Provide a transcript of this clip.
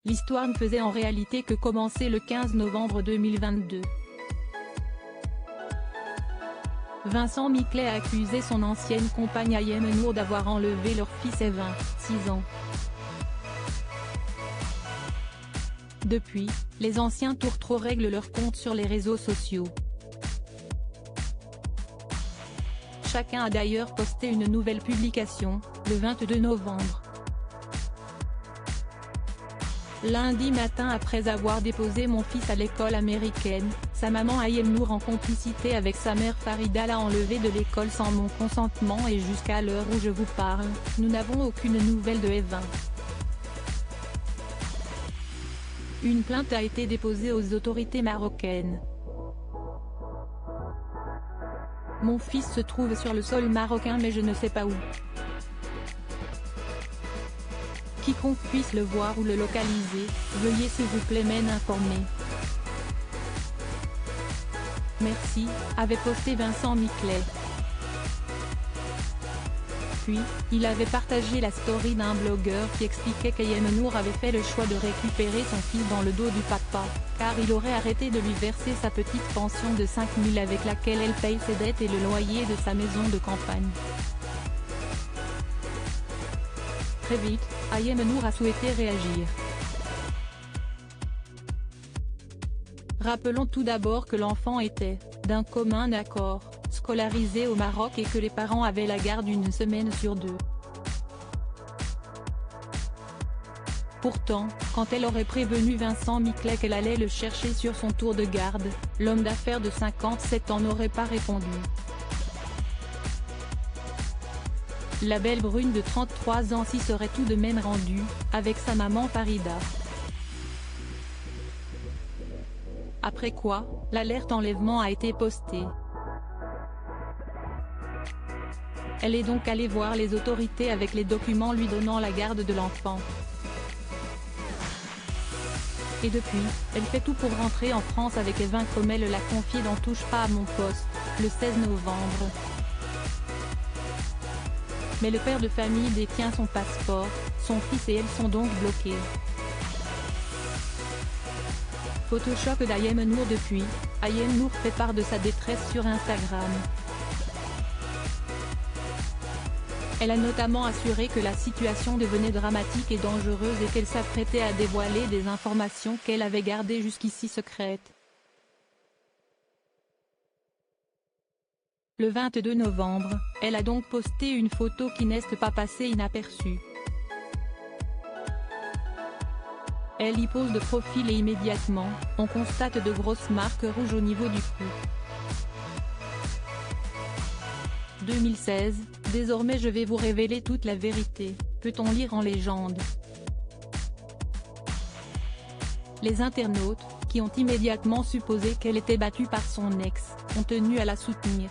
L'histoire ne faisait en réalité que commencer le 15 novembre 2022. Vincent Miclet a accusé son ancienne compagne Ayem Nour d'avoir enlevé leur fils et 26 ans. Depuis, les anciens tourtereaux règlent leur compte sur les réseaux sociaux. Chacun a d'ailleurs posté une nouvelle publication, le 22 novembre. Lundi matin, après avoir déposé mon fils à l'école américaine, sa maman Ayem Nour en complicité avec sa mère Farida l'a enlevé de l'école sans mon consentement et jusqu'à l'heure où je vous parle, nous n'avons aucune nouvelle de Evin. Une plainte a été déposée aux autorités marocaines. Mon fils se trouve sur le sol marocain mais je ne sais pas où. Quiconque puisse le voir ou le localiser, veuillez s'il vous plaît m'informer. Merci, avait posté Vincent Miclet. Puis, il avait partagé la story d'un blogueur qui expliquait qu'Ayem Nour avait fait le choix de récupérer son fils dans le dos du papa, car il aurait arrêté de lui verser sa petite pension de 5 000 avec laquelle elle paye ses dettes et le loyer de sa maison de campagne. Très vite, Ayem Nour a souhaité réagir. Rappelons tout d'abord que l'enfant était, d'un commun accord, scolarisé au Maroc et que les parents avaient la garde une semaine sur deux. Pourtant, quand elle aurait prévenu Vincent Miclet qu'elle allait le chercher sur son tour de garde, l'homme d'affaires de 57 ans n'aurait pas répondu. La belle brune de 33 ans s'y serait tout de même rendue, avec sa maman Farida. Après quoi, l'alerte enlèvement a été postée. Elle est donc allée voir les autorités avec les documents lui donnant la garde de l'enfant. Et depuis, elle fait tout pour rentrer en France avec Evin comme elle l'a confié dans Touche pas à mon poste, le 16 novembre. Mais le père de famille détient son passeport, son fils et elle sont donc bloqués. Photoshop d'Ayem Nour. Depuis, Ayem Nour fait part de sa détresse sur Instagram. Elle a notamment assuré que la situation devenait dramatique et dangereuse et qu'elle s'apprêtait à dévoiler des informations qu'elle avait gardées jusqu'ici secrètes. Le 22 novembre, elle a donc posté une photo qui n'est pas passée inaperçue. Elle y pose de profil et immédiatement, on constate de grosses marques rouges au niveau du cou. 2016, désormais je vais vous révéler toute la vérité, peut-on lire en légende. Les internautes, qui ont immédiatement supposé qu'elle était battue par son ex, ont tenu à la soutenir.